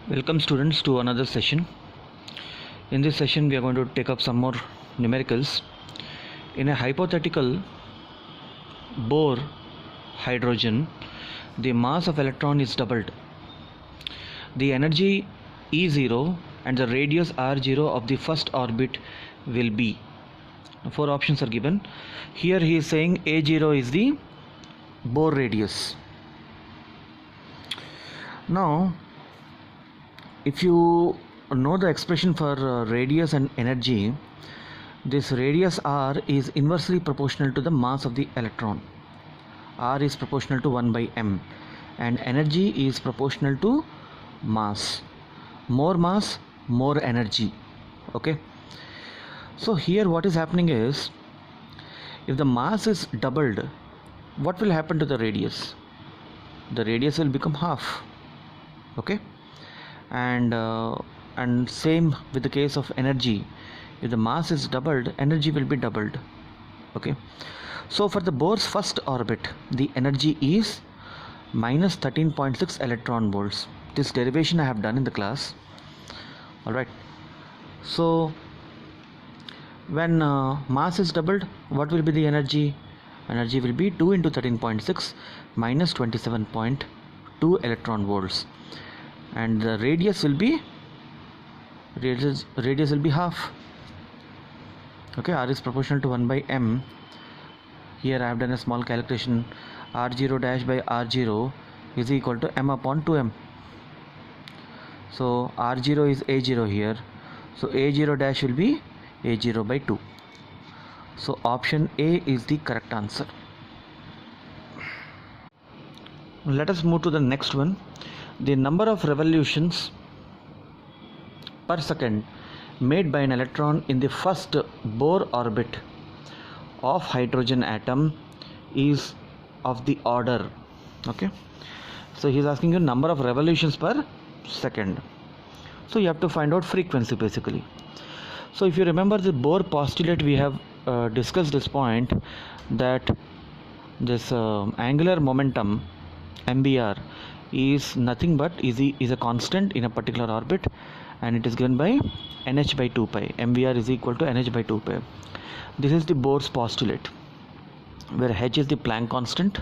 Welcome students to another session. In this session we are going to take up some more numericals. In a hypothetical Bohr hydrogen, the mass of electron is doubled. The energy E0 and the radius R0 of the first orbit will be. Four options are given. Here he is saying A0 is the Bohr radius. Now if you know the expression for radius and energy, this radius r is inversely proportional to the mass of the electron. R is proportional to 1 by m and energy is proportional to mass. More mass, more energy. Okay, so here what is happening is, if the mass is doubled, what will happen to the radius? The radius will become half. Okay, and same with the case of energy. If the mass is doubled, energy will be doubled. Okay, so for the Bohr's first orbit, the energy is minus 13.6 electron volts. This derivation I have done in the class. Alright, so when mass is doubled, what will be the energy? Energy will be 2 into 13.6 minus 27.2 electron volts, and the radius will be half. Okay, r is proportional to 1 by m. Here I have done a small calculation. R0 dash by R0 is equal to m upon 2m. So R0 is A0 here, so A0 dash will be A0 by 2. So option A is the correct answer. Let us move to the next one. The number of revolutions per second made by an electron in the first Bohr orbit of hydrogen atom is of the order. Okay, so he is asking you number of revolutions per second. So you have to find out frequency basically. So if you remember the Bohr postulate, we have discussed this point, that this angular momentum MBR is nothing but is a constant in a particular orbit, and it is given by nh by 2 pi. MVR is equal to nh by 2 pi. This is the Bohr's postulate, where h is the Planck constant.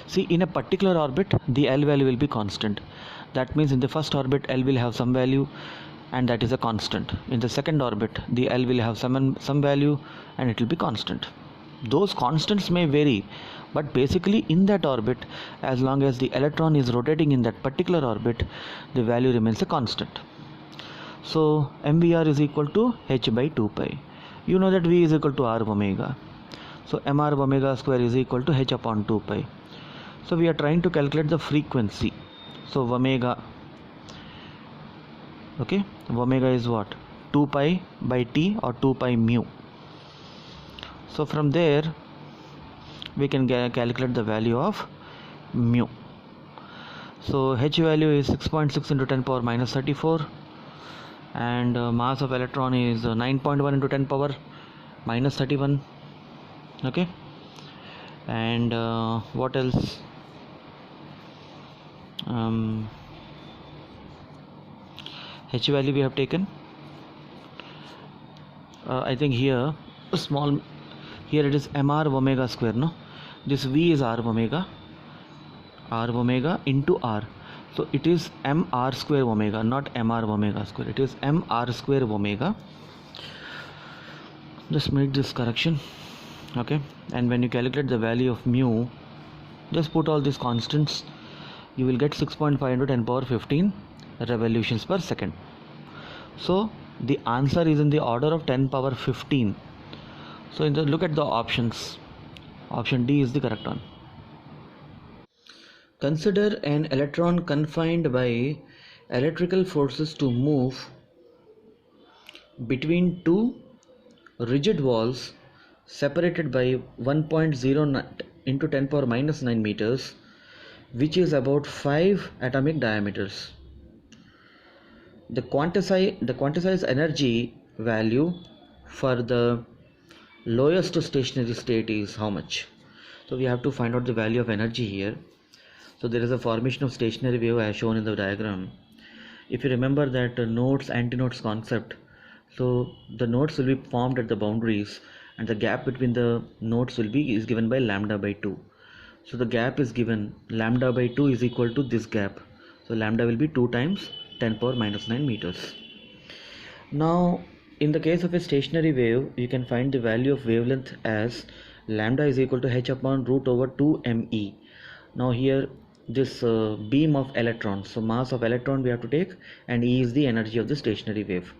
See, in a particular orbit the L value will be constant. That means in the first orbit L will have some value, and that is a constant. In the second orbit the L will have some value, and it will be constant. Those constants may vary, but basically in that orbit, as long as the electron is rotating in that particular orbit, the value remains a constant. So MVR is equal to h by 2 pi. You know that V is equal to R omega. So mR omega square is equal to h upon 2 pi. So we are trying to calculate the frequency. So omega, okay, omega is what? 2 pi by T or 2 pi mu. So from there we can calculate the value of mu. So h value is 6.6 into 10 power minus 34, and mass of electron is 9.1 into 10 power minus 31. Okay, and what else? H value we have taken. I think here a small, here it is mr omega square. No, this V is r omega into r, so it is mr square omega, not mr omega square. It is mr square omega. Just make this correction. Okay, and when you calculate the value of mu, just put all these constants. You will get 6.5 into 10 power 15 revolutions per second. So the answer is in the order of 10 power 15. So look at the options. Option D is the correct one. Consider an electron confined by electrical forces to move between two rigid walls separated by 1.09 into 10 power minus 9 meters, which is about 5 atomic diameters. The quantized energy value for the lowest stationary state is how much? So we have to find out the value of energy here. So there is a formation of stationary wave as shown in the diagram. if you remember that nodes antinodes concept, so the nodes will be formed at the boundaries, and the gap between the nodes is given by lambda by 2. So the gap is given, lambda by 2 is equal to this gap, so lambda will be 2 times 10 power minus 9 meters. Now in the case of a stationary wave, you can find the value of wavelength as lambda is equal to h upon root over 2 me. Now here this beam of electrons, so mass of electron we have to take, and E is the energy of the stationary wave.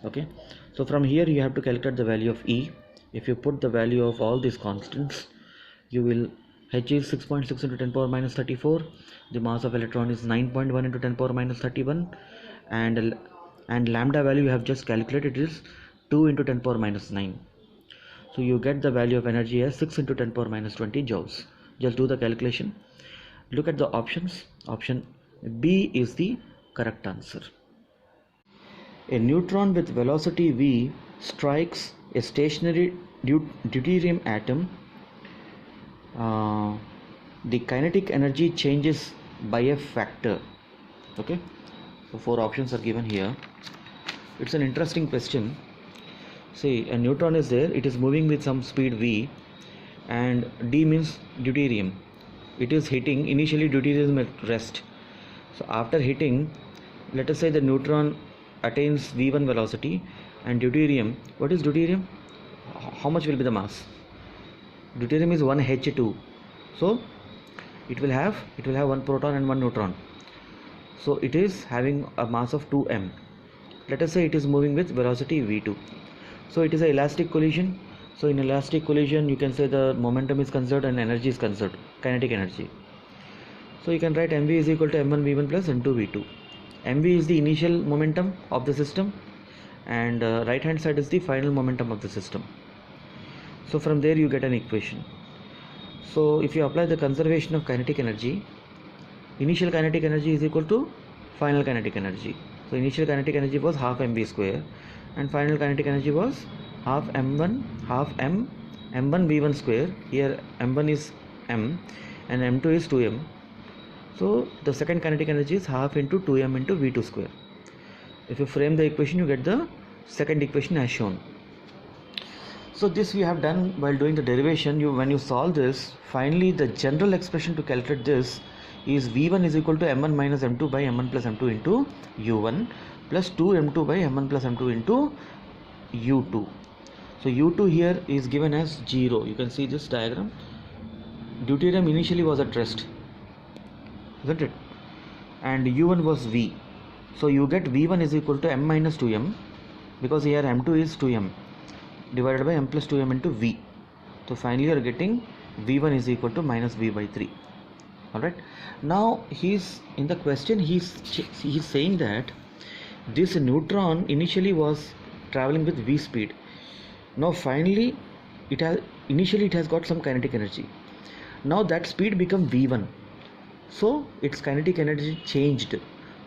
Okay, so from here you have to calculate the value of E. If you put the value of all these constants, you will, h is 6.6 into 10 power minus 34, the mass of electron is 9.1 into 10 power minus 31, and lambda value you have just calculated is 2 into 10 power minus 9. So you get the value of energy as 6 into 10 power minus 20 joules. Just do the calculation. Look at the options. Option B is the correct answer. A neutron with velocity v strikes a stationary deuterium atom. The kinetic energy changes by a factor. Okay, so 4 options are given here. It's an interesting question. See, a neutron is there, it is moving with some speed v, and d means deuterium. It is hitting, initially deuterium at rest. So after hitting, let us say the neutron attains v1 velocity, and deuterium, what is deuterium? How much will be the mass? Deuterium is 1h2, so it will have 1 proton and 1 neutron, so it is having a mass of 2m. Let us say it is moving with velocity v2, so it is an elastic collision. So in elastic collision you can say the momentum is conserved and energy is conserved, kinetic energy. So you can write mv is equal to m1 v1 plus m2 v2. mv is the initial momentum of the system, and right hand side is the final momentum of the system. So from there you get an equation. So if you apply the conservation of kinetic energy, initial kinetic energy is equal to final kinetic energy. So initial kinetic energy was half mv square, and final kinetic energy was half m1 v1 square. Here m1 is m and m2 is 2m. So the second kinetic energy is half into 2m into v2 square. If you frame the equation, you get the second equation as shown. So this we have done while doing the derivation. When you solve this, finally the general expression to calculate this is v1 is equal to m1 minus m2 by m1 plus m2 into u1 plus 2m2 by m1 plus m2 into u2. So u2 here is given as 0. You can see this diagram. Deuterium initially was at rest, isn't it? And u1 was v. So you get v1 is equal to m minus 2m, because here m2 is 2m, divided by m plus 2m into v. So finally you are getting v1 is equal to minus v by 3. Alright. Now in the question he's saying that this neutron initially was traveling with v speed. Now finally it has got some kinetic energy. Now that speed become v1, so its kinetic energy changed.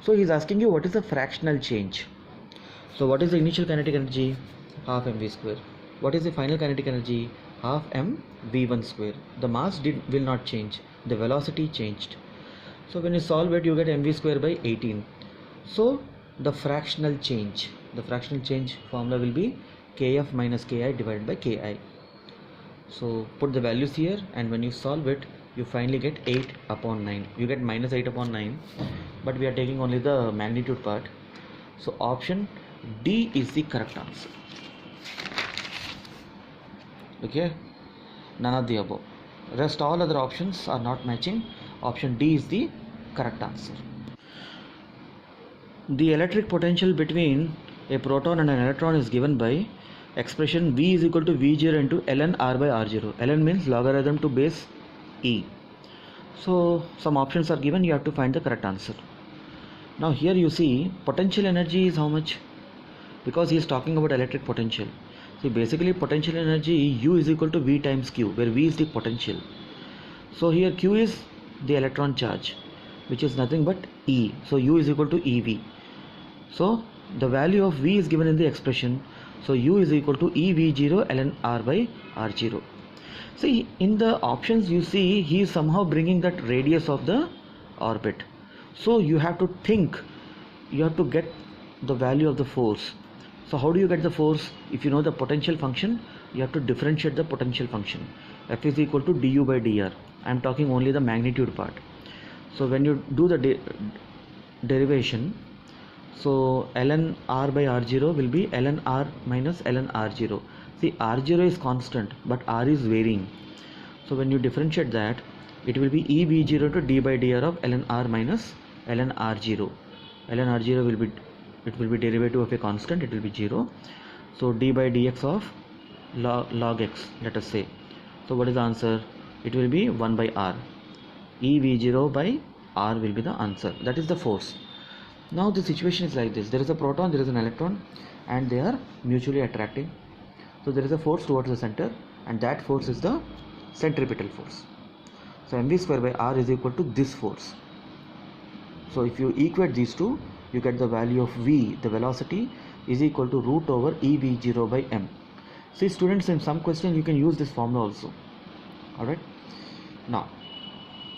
So he is asking you what is the fractional change. So what is the initial kinetic energy? Half mv square. What is the final kinetic energy? Half m v1 square. The mass will not change, the velocity changed. So when you solve it, you get mv square by 18. So the fractional change formula will be kf minus ki divided by ki. So put the values here, and when you solve it, you finally get 8 upon 9. You get minus 8 upon 9, but we are taking only the magnitude part. So option D is the correct answer. Okay, none of the above. Rest all other options are not matching. Option D is the correct answer. The electric potential between a proton and an electron is given by expression V is equal to V0 into ln R by R0. ln means logarithm to base E. So some options are given, you have to find the correct answer. Now here you see potential energy is how much? Because he is talking about electric potential. See, basically potential energy U is equal to V times Q, where V is the potential. So here Q is the electron charge, which is nothing but E. So U is equal to EV. So the value of V is given in the expression. So U is equal to EV0 ln R by R0. See, in the options you see he is somehow bringing that radius of the orbit. So you have to think you have to get the value of the force. So how do you get the force? If you know the potential function, you have to differentiate the potential function. F is equal to du by dr. I am talking only the magnitude part. So when you do the derivation, so ln r by r0 will be ln r minus ln r0. See, r0 is constant but r is varying. So when you differentiate that, it will be e v0 to d by dr of ln r minus ln r0. ln r0 will be derivative of a constant, it will be 0. So d by dx of log x, let us say. So what is the answer? It will be 1 by r. E v0 by r will be the answer. That is the force. Now the situation is like this. There is a proton, there is an electron, and they are mutually attracting. So there is a force towards the center, and that force is the centripetal force. So mv square by r is equal to this force. So if you equate these two, you get the value of v, the velocity, is equal to root over e v0 by m. See students, in some questions you can use this formula also. Alright. Now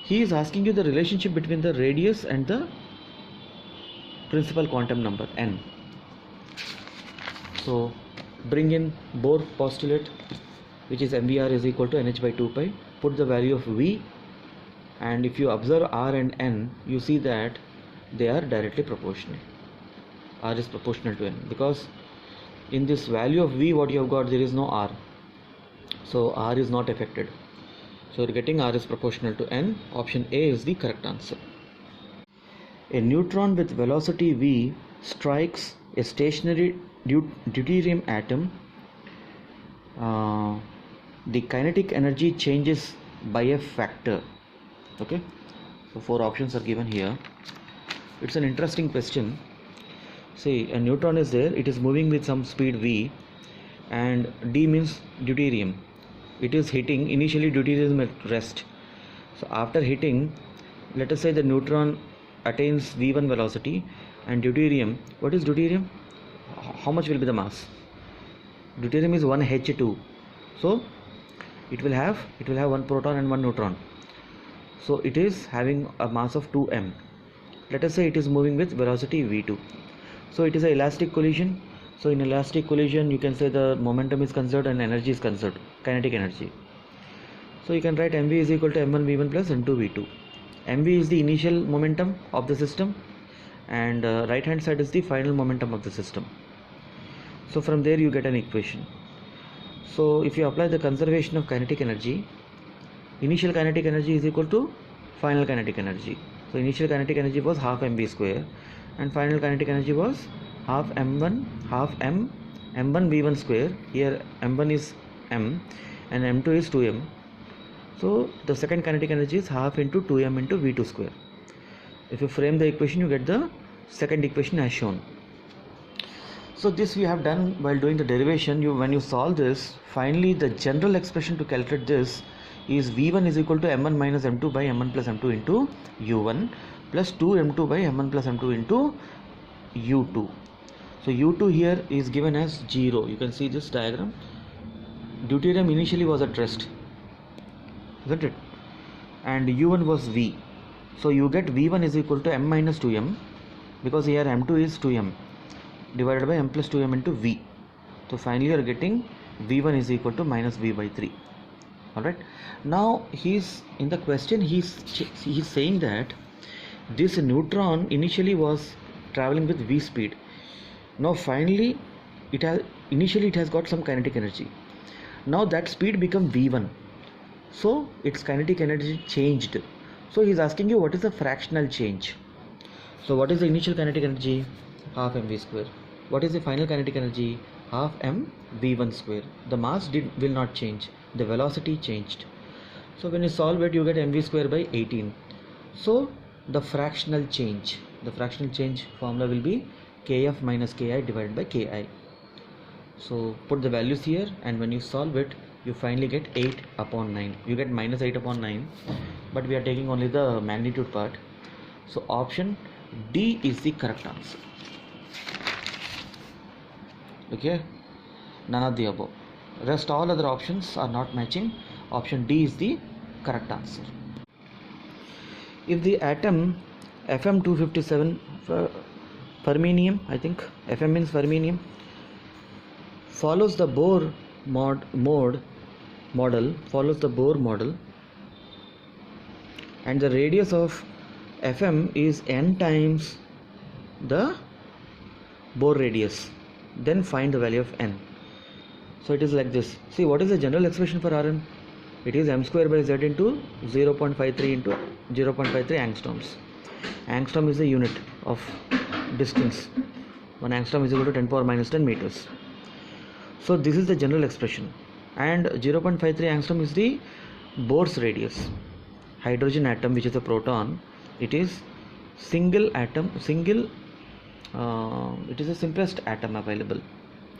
he is asking you the relationship between the radius and the principal quantum number n. So bring in Bohr postulate, which is mvr is equal to nh by 2 pi. Put the value of v, and if you observe r and n, you see that they are directly proportional. R is proportional to n, because in this value of v what you have got, there is no r, so r is not affected. So you're getting r is proportional to n. Option A is the correct answer. A neutron with velocity v strikes a stationary deuterium atom. The kinetic energy changes by a factor. Okay, so 4 options are given here. It's an interesting question. See, a neutron is there, it is moving with some speed v, and d means deuterium. It is hitting, initially deuterium at rest. So after hitting, let us say the neutron attains v1 velocity, and deuterium, what is deuterium? How much will be the mass? Deuterium is 1h2. So it will have 1 proton and 1 neutron. So it is having a mass of 2m. Let us say it is moving with velocity v2. So it is an elastic collision. So in elastic collision, you can say the momentum is conserved and energy is conserved, kinetic energy. So you can write mv is equal to m1 v1 plus m2 v2. mv is the initial momentum of the system, and right hand side is the final momentum of the system. So from there you get an equation. So if you apply the conservation of kinetic energy, initial kinetic energy is equal to final kinetic energy. So initial kinetic energy was half mv square, and final kinetic energy was half m1 m1 v1 square. Here m1 is m and m2 is 2m. So the second kinetic energy is half into 2m into v2 square. If you frame the equation, you get the second equation as shown. So this we have done while doing the derivation. When you solve this, finally the general expression to calculate this is v1 is equal to m1 minus m2 by m1 plus m2 into u1 plus 2m2 by m1 plus m2 into u2. So u2 here is given as 0. You can see this diagram. Deuterium initially was at rest, isn't it? And u1 was v. So you get v1 is equal to m minus 2m, because here m2 is 2m divided by m plus 2m into v. So finally you are getting v1 is equal to minus v by 3. Alright. Now he's in the question, he's saying that this neutron initially was traveling with v speed. Now finally it has got some kinetic energy. Now that speed become v1. So its kinetic energy changed. So he is asking you what is the fractional change. So what is the initial kinetic energy? Half mv square. What is the final kinetic energy? Half m v1 square. The mass will not change. The velocity changed. So when you solve it, you get mv square by 18. So the fractional change formula will be kf minus ki divided by ki. So put the values here, and when you solve it, you finally get 8 upon 9. You get minus 8 upon 9, but we are taking only the magnitude part. So option D is the correct answer. Okay, none of the above. Rest all other options are not matching. Option D is the correct answer. If the atom Fm257 fermium, I think Fm means fermium, follows the Bohr model, and the radius of Fm is n times the Bohr radius. Then find the value of n. So it is like this. See, what is the general expression for Rn? It is m square by z into 0.53 into 0.53 angstroms. Angstrom is the unit of distance. 1 angstrom is equal to 10 power minus 10 meters. So this is the general expression, and 0.53 angstrom is the Bohr's radius. Hydrogen atom, which is a proton, it is single atom, it is the simplest atom available.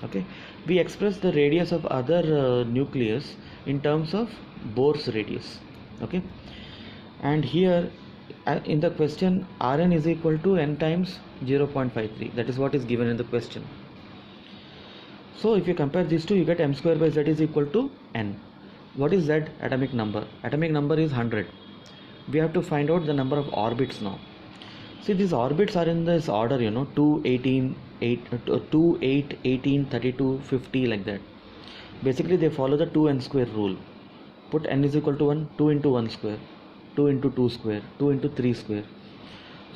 Okay, we express the radius of other nucleus in terms of Bohr's radius. Okay, and here in the question, Rn is equal to n times 0.53. That is what is given in the question. So if you compare these two, you get m square by z is equal to n. What is z? Atomic number. Atomic number is 100. We have to find out the number of orbits now. See, these orbits are in this order, 2, 18, 2, 8, 18, 32, 50, like that. Basically, they follow the 2n square rule. Put n is equal to 1, 2 into 1 square, 2 into 2 square, 2 into 3 square.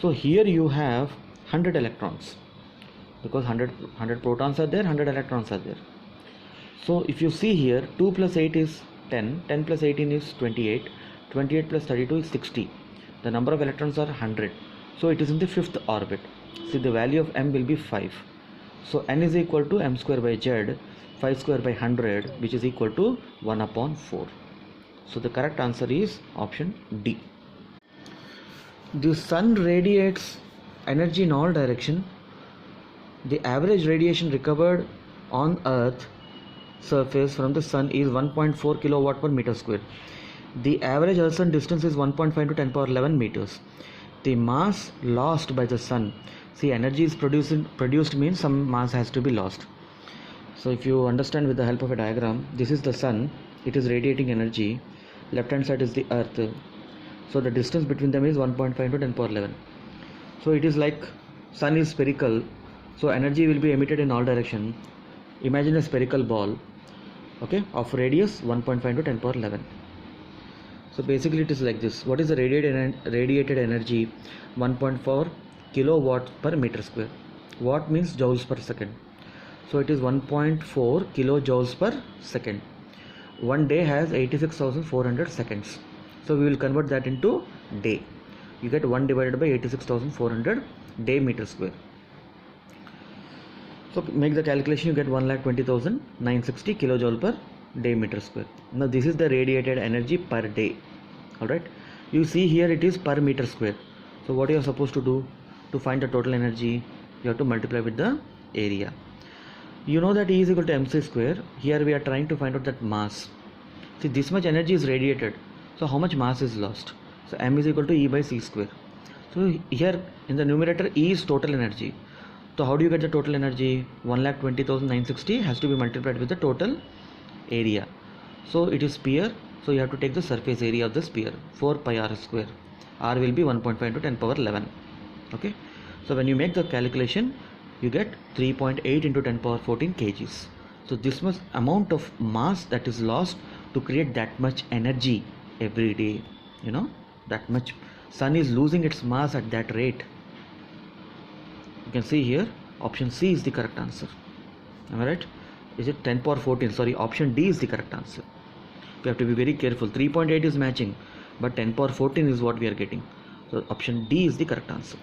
So here you have 100 electrons, because 100 protons are there, 100 electrons are there. So if you see here, 2 plus 8 is 10, 10 plus 18 is 28, 28 plus 32 is 60. The number of electrons are 100. So it is in the 5th orbit. See, the value of m will be 5. So n is equal to m square by z, 5 square by 100, which is equal to 1 upon 4. So the correct answer is option D. The sun radiates energy in all directions. The average radiation recovered on Earth surface from the sun is 1.4 kilowatt per meter square. The average Earth sun distance is 1.5 to 10 power 11 meters. The mass lost by the sun. See, energy is produced means some mass has to be lost. So if you understand with the help of a diagram, this is the sun, it is radiating energy, left hand side is the earth. So the distance between them is 1.5 to 10 power 11. So it is like sun is spherical, so energy will be emitted in all direction. Imagine a spherical ball, okay, of radius 1.5 to 10 power 11. So basically it is like this. What is the radiated energy? 1.4 kilowatt per meter square. Watt means joules per second. So it is 1.4 kilojoules per second. One day has 86,400 seconds. So we will convert that into day. You get 1 divided by 86,400 day meter square. So make the calculation, you get 1,20,960 kilojoule per day meter square. Now this is the radiated energy per day. Alright, you see here it is per meter square. So what you are supposed to do to find the total energy, you have to multiply with the area. You know that E is equal to mc square. Here we are trying to find out that mass. See, this much energy is radiated, so how much mass is lost? So m is equal to E by c square. So here in the numerator, E is total energy. So how do you get the total energy? 1,20,960 has to be multiplied with the total area. So it is sphere, so you have to take the surface area of the sphere, 4 pi r square. R will be 1.5 to 10 power 11. Okay, so when you make the calculation, you get 3.8 into 10 power 14 kgs. So this much amount of mass that is lost to create that much energy every day. That much. Sun is losing its mass at that rate. You can see here option C is the correct answer. Am I right? Is it 10 power 14? Sorry, option D is the correct answer. We have to be very careful. 3.8 is matching, but 10 power 14 is what we are getting. So option D is the correct answer.